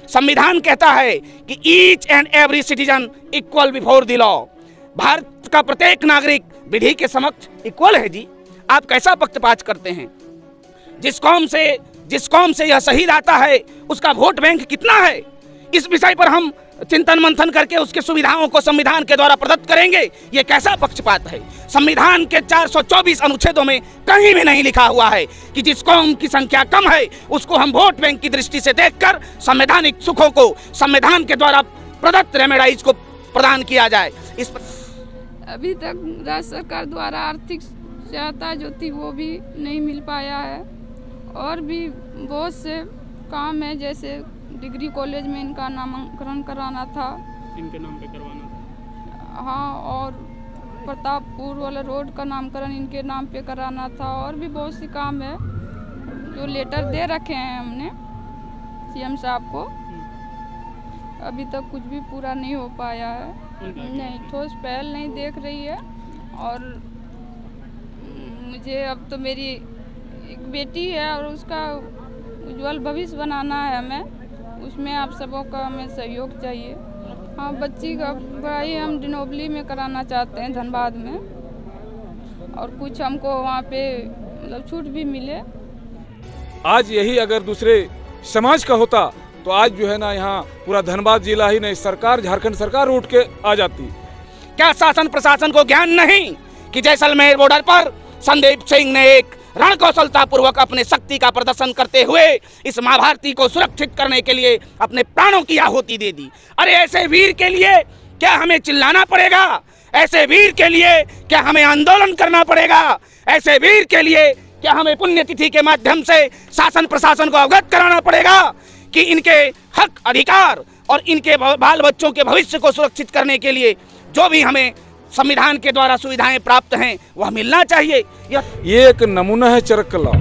संविधान कहता है कि each and every citizen equal before the law. Bharat का प्रत्येक नागरिक विधि के समक्ष इक्वल है जी। आप कैसा पक्षपात करते हैं? जिस कौम से यह शहीद आता है उसका वोट बैंक कितना है, इस विषय पर हम चिंतन मंथन करके उसके सुविधाओं को संविधान के द्वारा प्रदत्त करेंगे। ये कैसा पक्षपात है? संविधान के 424 अनुच्छेदों में कहीं भी नहीं लिखा हुआ है कि जिस कौम की संख्या कम है उसको हम वोट बैंक की दृष्टि से देखकर संवैधानिक सुखों को संविधान के द्वारा प्रदत्त रेमेडाइज को प्रदान किया जाए। इस पर अभी तक राज्य सरकार द्वारा आर्थिक सहायता जो थी वो भी नहीं मिल पाया है, और भी बहुत से काम है, जैसे डिग्री कॉलेज में इनका नामांकन कराना था, इनके नाम पे करवाना था। हाँ, और प्रतापपुर वाला रोड का नामकरण इनके नाम पे कराना था, और भी बहुत सी काम है जो लेटर दे रखे हैं हमने सीएम साहब को। अभी तक कुछ भी पूरा नहीं हो पाया है, नहीं ठोस पहल नहीं देख रही है। और मुझे अब तो मेरी एक बेटी है और उसका उज्जवल भविष्य बनाना है हमें, उसमें आप सबों का हमें सहयोग चाहिए। हाँ, बच्ची का पढ़ाई हम डिनोबली में कराना चाहते हैं, धनबाद में, और कुछ हमको वहाँ पे मतलब छूट भी मिले। आज यही अगर दूसरे समाज का होता तो आज जो है ना यहाँ पूरा धनबाद जिला ही नहीं, सरकार, झारखंड सरकार उठ के आ जाती। क्या शासन प्रशासन को ज्ञान नहीं कि जैसलमेर बॉर्डर पर संदीप सिंह ने एक रणकौशलता पूर्वक अपने शक्ति का प्रदर्शन करते हुए इस माँ भारती को सुरक्षित करने के लिए अपने प्राणों की आहुति दे दी। अरे ऐसे वीर के लिए क्या हमें चिल्लाना पड़ेगा? ऐसे वीर के लिए क्या हमें आंदोलन करना पड़ेगा? ऐसे वीर के लिए क्या हमें पुण्यतिथि के माध्यम से शासन प्रशासन को अवगत कराना पड़ेगा कि इनके हक, अधिकार और इनके बाल बच्चों के भविष्य को सुरक्षित करने के लिए जो भी हमें संविधान के द्वारा सुविधाएं प्राप्त हैं वह मिलना चाहिए। ये एक नमूना है चरक कला,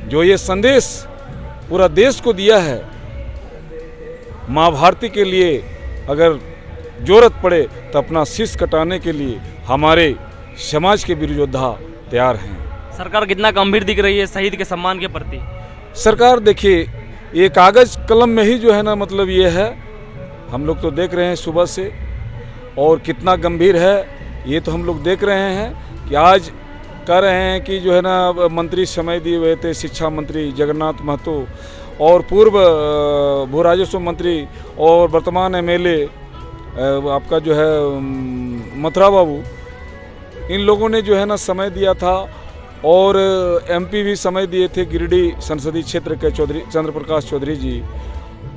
जो ये संदेश पूरा देश को दिया है। माँ भारती के लिए अगर जरूरत पड़े तो अपना शीश कटाने के लिए हमारे समाज के वीर योद्धा तैयार हैं। सरकार कितना गंभीर दिख रही है शहीद के सम्मान के प्रति? सरकार देखिए, ये कागज कलम में ही जो है ना, मतलब ये है, हम लोग तो देख रहे हैं सुबह से, और कितना गंभीर है ये तो हम लोग देख रहे हैं कि आज कह रहे हैं कि जो है ना मंत्री समय दिए हुए थे, शिक्षा मंत्री जगन्नाथ महतो और पूर्व भू राजस्व मंत्री और वर्तमान एमएलए आपका जो है मथुरा बाबू, इन लोगों ने जो है ना समय दिया था, और एमपी भी समय दिए थे गिरिडीह संसदीय क्षेत्र के चंद्र प्रकाश चौधरी जी,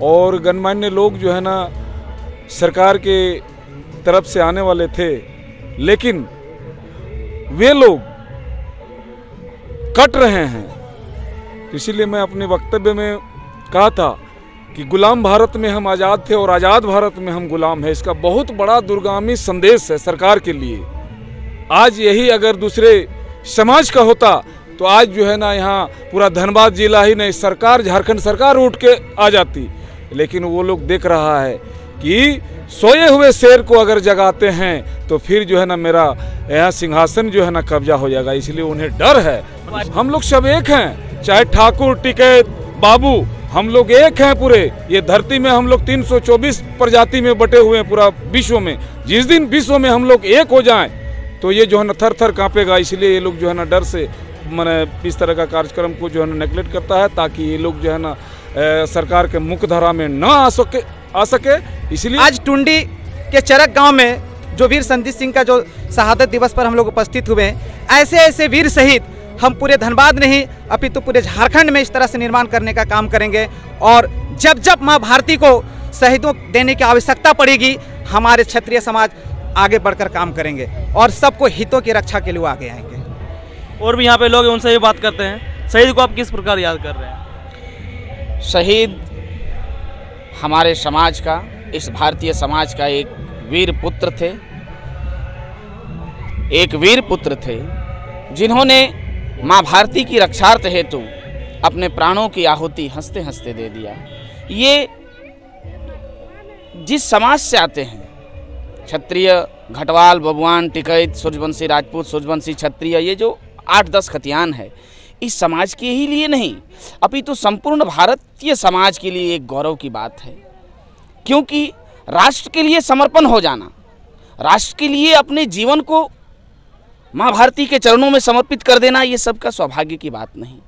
और गणमान्य लोग जो है ना सरकार के तरफ से आने वाले थे, लेकिन वे लोग कट रहे हैं। तो इसीलिए मैं अपने वक्तव्य में कहा था कि गुलाम भारत में हम आज़ाद थे और आज़ाद भारत में हम गुलाम हैं। इसका बहुत बड़ा दूरगामी संदेश है सरकार के लिए। आज यही अगर दूसरे समाज का होता तो आज जो है ना यहाँ पूरा धनबाद जिला ही नहीं, सरकार, झारखंड सरकार उठ के आ जाती। लेकिन वो लोग देख रहा है कि सोए हुए शेर को अगर जगाते हैं तो फिर जो है ना मेरा यहाँ सिंहासन जो है ना कब्जा हो जाएगा, इसलिए उन्हें डर है। हम लोग सब एक हैं, चाहे ठाकुर, टिकैत, बाबू, हम लोग एक हैं पूरे। ये धरती में हम लोग 324 प्रजाति में बटे हुए हैं पूरा विश्व में। जिस दिन विश्व में हम लोग एक हो जाएं तो ये जो है ना थर थर कांपेगा। इसलिए ये लोग जो है ना डर से मैंने इस तरह का कार्यक्रम को जो है ना नेगलेक्ट करता है, ताकि ये लोग जो है ना सरकार के मुख्यधारा में न आ सके। इसलिए आज टुंडी के चरक गांव में जो वीर संदीप सिंह का जो शहादत दिवस पर हम लोग उपस्थित हुए हैं, ऐसे ऐसे वीर शहीद हम पूरे धनबाद नहीं अपितु पूरे झारखंड में इस तरह से निर्माण करने का काम करेंगे। और जब जब माँ भारती को शहीदों देने की आवश्यकता पड़ेगी, हमारे क्षत्रिय समाज आगे बढ़कर काम करेंगे और सबको हितों की रक्षा के लिए आगे आएंगे। और भी यहाँ पे लोग उनसे ये बात करते हैं, शहीद को आप किस प्रकार याद कर रहे हैं? शहीद हमारे समाज का, इस भारतीय समाज का एक वीर पुत्र थे, एक वीर पुत्र थे जिन्होंने माँ भारती की रक्षार्थ हेतु अपने प्राणों की आहुति हंसते हंसते दे दिया। ये जिस समाज से आते हैं, क्षत्रिय, घटवाल, बबुआन, टिकैत, सूर्यवंशी राजपूत, सूर्यवंशी क्षत्रिय, ये जो 8-10 खतियान है, इस समाज के ही लिए नहीं अपितु संपूर्ण भारतीय समाज के लिए एक गौरव की बात है। क्योंकि राष्ट्र के लिए समर्पण हो जाना, राष्ट्र के लिए अपने जीवन को माँ भारती के चरणों में समर्पित कर देना, ये सबका सौभाग्य की बात नहीं।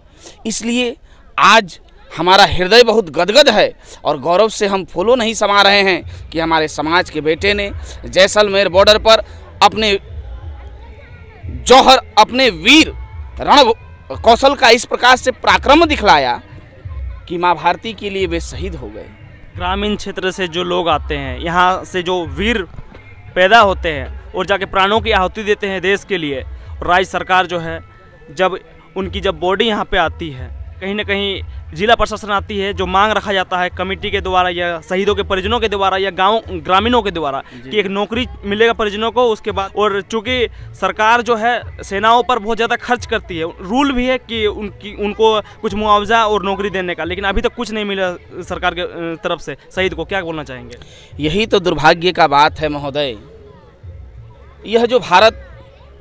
इसलिए आज हमारा हृदय बहुत गदगद है और गौरव से हम फूलों नहीं समा रहे हैं कि हमारे समाज के बेटे ने जैसलमेर बॉर्डर पर अपने जौहर, अपने वीर रण कौशल का इस प्रकार से पराक्रम दिखलाया कि माँ भारती के लिए वे शहीद हो गए। ग्रामीण क्षेत्र से जो लोग आते हैं, यहाँ से जो वीर पैदा होते हैं और जाके प्राणों की आहुति देते हैं देश के लिए, और राज्य सरकार जो है जब उनकी बॉडी यहाँ पे आती है, कहीं ना कहीं जिला प्रशासन आती है, जो मांग रखा जाता है कमेटी के द्वारा या शहीदों के परिजनों के द्वारा या गांव ग्रामीणों के द्वारा कि एक नौकरी मिलेगा परिजनों को उसके बाद। और चूंकि सरकार जो है सेनाओं पर बहुत ज़्यादा खर्च करती है, रूल भी है कि उनको कुछ मुआवजा और नौकरी देने का, लेकिन अभी तक कुछ नहीं मिला सरकार के तरफ से। शहीद को क्या बोलना चाहेंगे? यही तो दुर्भाग्य का बात है महोदय। यह जो भारत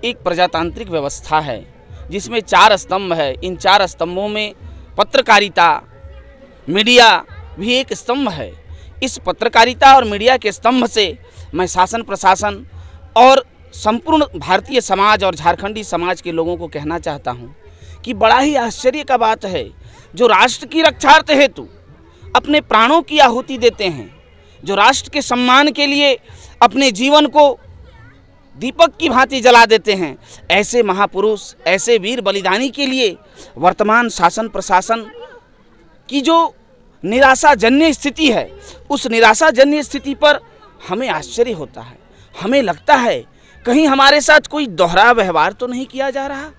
एक प्रजातांत्रिक व्यवस्था है जिसमें 4 स्तंभ है, इन 4 स्तंभों में पत्रकारिता, मीडिया भी एक स्तंभ है। इस पत्रकारिता और मीडिया के स्तंभ से मैं शासन प्रशासन और संपूर्ण भारतीय समाज और झारखंडी समाज के लोगों को कहना चाहता हूं कि बड़ा ही आश्चर्य का बात है, जो राष्ट्र की रक्षार्थ हेतु अपने प्राणों की आहुति देते हैं, जो राष्ट्र के सम्मान के लिए अपने जीवन को दीपक की भांति जला देते हैं, ऐसे महापुरुष, ऐसे वीर बलिदानी के लिए वर्तमान शासन प्रशासन की जो निराशाजन्य स्थिति है, उस निराशाजन्य स्थिति पर हमें आश्चर्य होता है। हमें लगता है कहीं हमारे साथ कोई दोहरा व्यवहार तो नहीं किया जा रहा।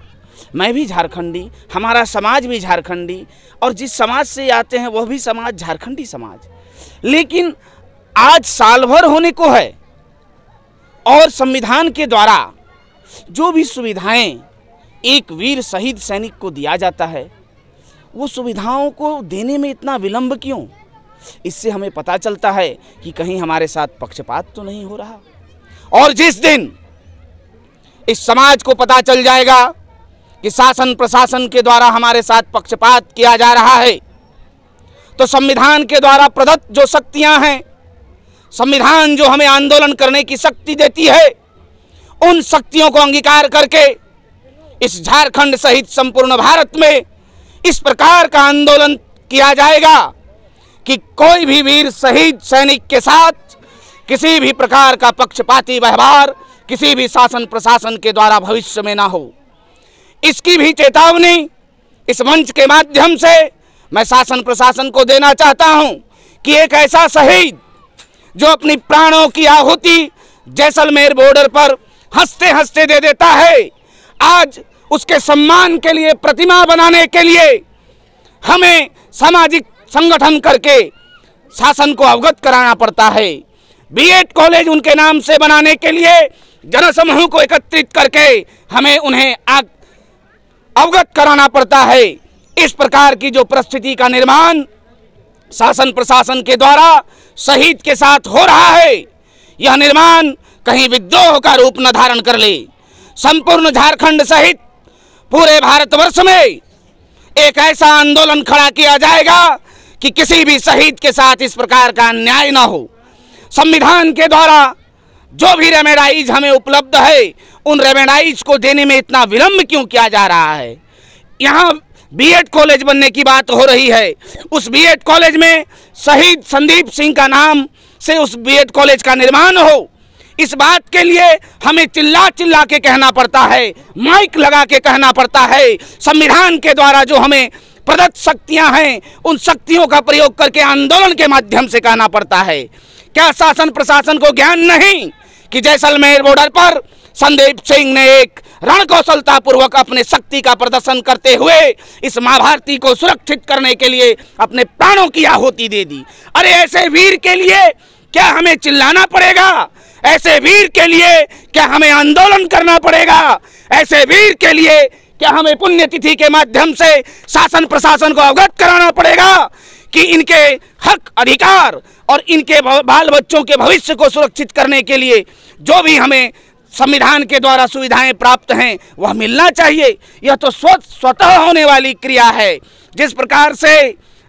मैं भी झारखंडी, हमारा समाज भी झारखंडी, और जिस समाज से आते हैं वह भी समाज झारखंडी समाज, लेकिन आज साल भर होने को है और संविधान के द्वारा जो भी सुविधाएं एक वीर शहीद सैनिक को दिया जाता है, वो सुविधाओं को देने में इतना विलंब क्यों? इससे हमें पता चलता है कि कहीं हमारे साथ पक्षपात तो नहीं हो रहा। और जिस दिन इस समाज को पता चल जाएगा कि शासन प्रशासन के द्वारा हमारे साथ पक्षपात किया जा रहा है, तो संविधान के द्वारा प्रदत्त जो शक्तियां हैं, संविधान जो हमें आंदोलन करने की शक्ति देती है, उन शक्तियों को अंगीकार करके इस झारखंड सहित संपूर्ण भारत में इस प्रकार का आंदोलन किया जाएगा कि कोई भी वीर शहीद सैनिक के साथ किसी भी प्रकार का पक्षपाती व्यवहार किसी भी शासन प्रशासन के द्वारा भविष्य में ना हो। इसकी भी चेतावनी इस मंच के माध्यम से मैं शासन प्रशासन को देना चाहता हूं कि एक ऐसा शहीद जो अपनी प्राणों की आहुति जैसलमेर बॉर्डर पर हंसते हंसते दे देता है, आज उसके सम्मान के लिए प्रतिमा बनाने के लिए हमें सामाजिक संगठन करके शासन को अवगत कराना पड़ता है। बीएड कॉलेज उनके नाम से बनाने के लिए जनसमूह को एकत्रित करके हमें उन्हें अवगत कराना पड़ता है। इस प्रकार की जो परिस्थिति का निर्माण शासन प्रशासन के द्वारा शहीद के साथ हो रहा है, यह निर्माण कहीं विद्रोह का रूप न धारण कर ले। संपूर्ण झारखंड सहित पूरे भारतवर्ष में एक ऐसा आंदोलन खड़ा किया जाएगा कि किसी भी शहीद के साथ इस प्रकार का अन्याय न हो। संविधान के द्वारा जो भी रेमेडाइज हमें उपलब्ध है, उन रेमेडाइज को देने में इतना विलंब क्यों किया जा रहा है? यहाँ बीएड कॉलेज बनने की बात हो रही है, उस बीएड कॉलेज में शहीद संदीप सिंह का नाम से उस बीएड कॉलेज का निर्माण हो, इस बात के लिए हमें चिल्ला चिल्ला के कहना पड़ता है, माइक लगा के कहना पड़ता है। संविधान के द्वारा जो हमें प्रदत्त शक्तियां हैं, उन शक्तियों का प्रयोग करके आंदोलन के माध्यम से कहना पड़ता है। क्या शासन प्रशासन को ज्ञान नहीं कि जैसलमेर बॉर्डर पर संदीप सिंह ने एक रणकौशलता पूर्वक अपने शक्ति का प्रदर्शन करते हुए इस माँ भारती को सुरक्षित करने के लिए अपने प्राणों की आहुति दे दी। अरे ऐसे वीर के लिए क्या हमें चिल्लाना पड़ेगा? ऐसे वीर के लिए क्या हमें आंदोलन करना पड़ेगा? ऐसे वीर के लिए क्या हमें पुण्यतिथि के माध्यम से शासन प्रशासन को अवगत कराना पड़ेगा कि इनके हक अधिकार और इनके बाल बच्चों के भविष्य को सुरक्षित करने के लिए जो भी हमें संविधान के द्वारा सुविधाएं प्राप्त हैं वह मिलना चाहिए। यह तो स्वतः होने वाली क्रिया है। जिस प्रकार से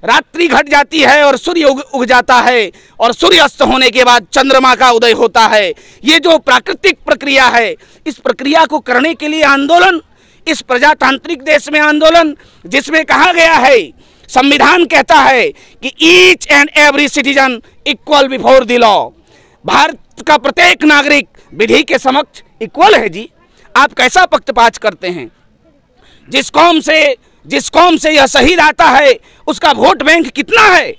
रात्रि घट जाती है और सूर्य उग जाता है और सूर्य अस्त होने के बाद चंद्रमा का उदय होता है। ये जो प्राकृतिक प्रक्रिया है, इस प्रक्रिया को करने के लिए आंदोलन, इस प्रजातांत्रिक देश में आंदोलन, जिसमें कहा गया है, संविधान कहता है कि each and every citizen equal before the law. Bharat का प्रत्येक नागरिक विधि के समक्ष इक्वल है जी। आप कैसा पक्षपात करते हैं? जिस कौम से यह शहीद आता है उसका वोट बैंक कितना है,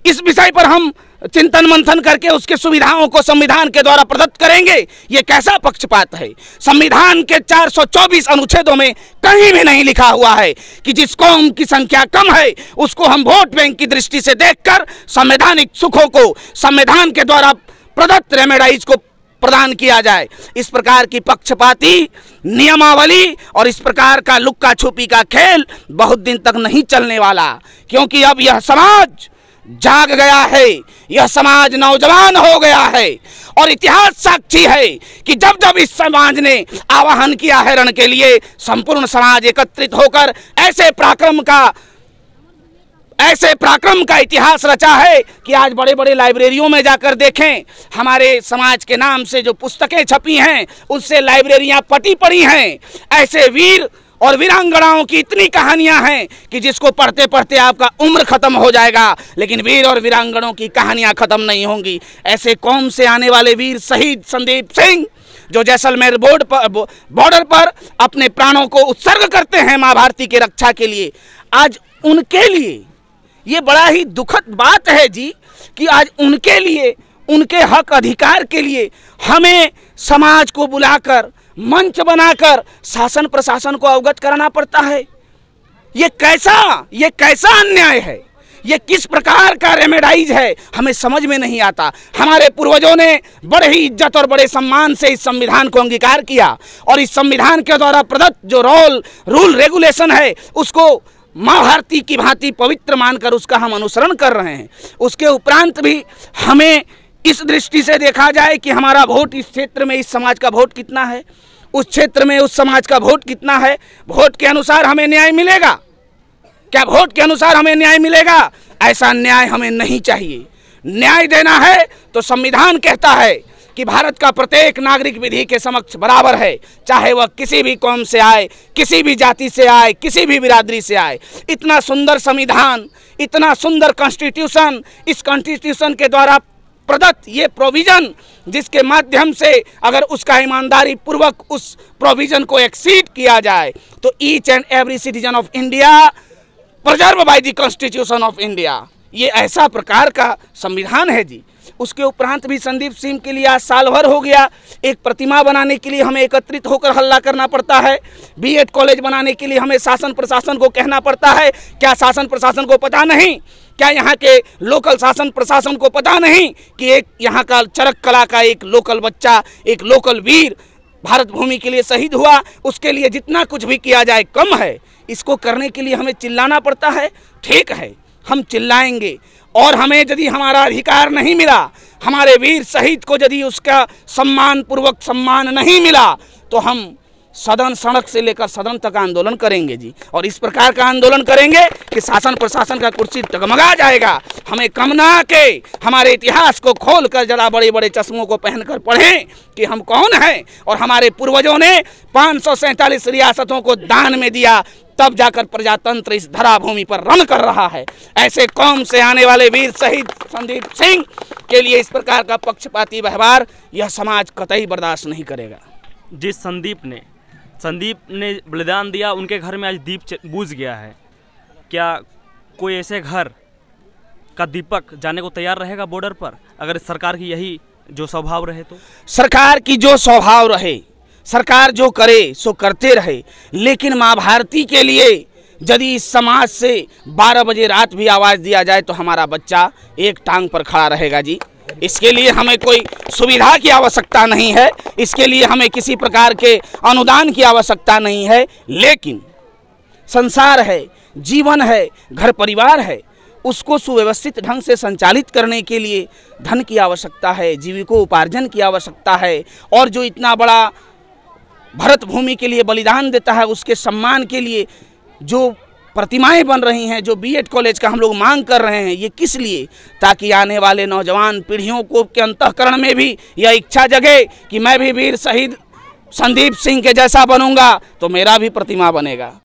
इस विषय पर हम चिंतन मंथन करके उसके सुविधाओं को संविधान के द्वारा प्रदत्त करेंगे। ये कैसा पक्षपात है? संविधान के 424 अनुच्छेदों में कहीं भी नहीं लिखा हुआ है कि जिस कौम की संख्या कम है उसको हम वोट बैंक की दृष्टि से देखकर संवैधानिक सुखों को संविधान के द्वारा प्रदत्त रेमेडाइज को प्रदान किया जाए। इस प्रकार की पक्षपाती नियमावली और इस प्रकार का लुक्का छुपी का खेल बहुत दिन तक नहीं चलने वाला, क्योंकि अब यह समाज जाग गया है, यह समाज नौजवान हो गया है और इतिहास साक्षी है कि जब जब इस समाज ने आह्वान किया है रण के लिए, संपूर्ण समाज एकत्रित होकर ऐसे पराक्रम का इतिहास रचा है कि आज बड़े बड़े लाइब्रेरियों में जाकर देखें, हमारे समाज के नाम से जो पुस्तकें छपी हैं उससे लाइब्रेरियां पटी पड़ी हैं। ऐसे वीर और वीरांगनाओं की इतनी कहानियां हैं कि जिसको पढ़ते पढ़ते आपका उम्र खत्म हो जाएगा, लेकिन वीर और वीरांगनाओं की कहानियां खत्म नहीं होंगी। ऐसे कौम से आने वाले वीर शहीद संदीप सिंह जो जैसलमेर बॉर्डर पर अपने प्राणों को उत्सर्ग करते हैं माँ भारती की रक्षा के लिए, आज उनके लिए ये बड़ा ही दुखद बात है जी कि आज उनके लिए, उनके हक अधिकार के लिए हमें समाज को बुलाकर मंच बनाकर शासन प्रशासन को अवगत कराना पड़ता है। ये कैसा अन्याय है? ये किस प्रकार का रेमेडाइज है? हमें समझ में नहीं आता। हमारे पूर्वजों ने बड़े ही इज्जत और बड़े सम्मान से इस संविधान को अंगीकार किया और इस संविधान के द्वारा प्रदत्त जो रूल रेगुलेशन है उसको माँ भारती की भांति पवित्र मानकर उसका हम अनुसरण कर रहे हैं। उसके उपरांत भी हमें इस दृष्टि से देखा जाए कि हमारा वोट इस क्षेत्र में, इस समाज का वोट कितना है, उस क्षेत्र में उस समाज का वोट कितना है, वोट के अनुसार हमें न्याय मिलेगा क्या? वोट के अनुसार हमें न्याय मिलेगा? ऐसा न्याय हमें नहीं चाहिए। न्याय देना है तो संविधान कहता है कि भारत का प्रत्येक नागरिक विधि के समक्ष बराबर है, चाहे वह किसी भी कौम से आए, किसी भी जाति से आए, किसी भी बिरादरी से आए। इतना सुंदर संविधान, इतना सुंदर कॉन्स्टिट्यूशन, इस कॉन्स्टिट्यूशन के द्वारा प्रदत्त ये प्रोविजन, जिसके माध्यम से अगर उसका ईमानदारी पूर्वक उस प्रोविजन को एक्सीड किया जाए तो each and every citizen of India preserve by the constitution of India, ये ऐसा प्रकार का संविधान है जी। उसके उपरांत भी संदीप सिंह के लिए आज साल भर हो गया। एक प्रतिमा बनाने के लिए हमें एकत्रित होकर हल्ला करना पड़ता है, बीएड कॉलेज बनाने के लिए हमें शासन प्रशासन को कहना पड़ता है। क्या शासन प्रशासन को पता नहीं? क्या यहाँ के लोकल शासन प्रशासन को पता नहीं कि एक यहाँ का चरक कला का एक लोकल बच्चा, एक लोकल वीर भारत भूमि के लिए शहीद हुआ, उसके लिए जितना कुछ भी किया जाए कम है। इसको करने के लिए हमें चिल्लाना पड़ता है। ठीक है, हम चिल्लाएंगे और हमें यदि हमारा अधिकार नहीं मिला, हमारे वीर शहीद को यदि उसका सम्मान पूर्वक सम्मान नहीं मिला, तो हम सदन, सड़क से लेकर सदन तक आंदोलन करेंगे जी। और इस प्रकार का आंदोलन करेंगे कि शासन प्रशासन का कुर्सी टगमगा जाएगा। हमें कम ना के हमारे इतिहास को खोलकर जरा बड़े बड़े चश्मों को पहनकर पढ़ें कि हम कौन हैं और हमारे पूर्वजों ने 547 रियासतों को दान में दिया, तब जाकर प्रजातंत्र इस धरा भूमि पर रन कर रहा है। ऐसे कौम से आने वाले वीर शहीद संदीप सिंह के लिए इस प्रकार का पक्षपाती व्यवहार यह समाज कतई बर्दाश्त नहीं करेगा। जिस संदीप ने बलिदान दिया, उनके घर में आज दीप बुझ गया है। क्या कोई ऐसे घर का दीपक जाने को तैयार रहेगा बॉर्डर पर, अगर सरकार की यही जो स्वभाव रहे तो? सरकार की जो स्वभाव रहे, सरकार जो करे सो करते रहे, लेकिन माँ भारती के लिए यदि इस समाज से 12 बजे रात भी आवाज़ दिया जाए तो हमारा बच्चा एक टांग पर खड़ा रहेगा जी। इसके लिए हमें कोई सुविधा की आवश्यकता नहीं है, इसके लिए हमें किसी प्रकार के अनुदान की आवश्यकता नहीं है, लेकिन संसार है, जीवन है, घर परिवार है, उसको सुव्यवस्थित ढंग से संचालित करने के लिए धन की आवश्यकता है, जीविकोपार्जन की आवश्यकता है। और जो इतना बड़ा भारत भूमि के लिए बलिदान देता है, उसके सम्मान के लिए जो प्रतिमाएं बन रही हैं, जो बीएड कॉलेज का हम लोग मांग कर रहे हैं, ये किस लिए? ताकि आने वाले नौजवान पीढ़ियों को के अंतःकरण में भी यह इच्छा जगे कि मैं भी वीर शहीद संदीप सिंह के जैसा बनूंगा तो मेरा भी प्रतिमा बनेगा।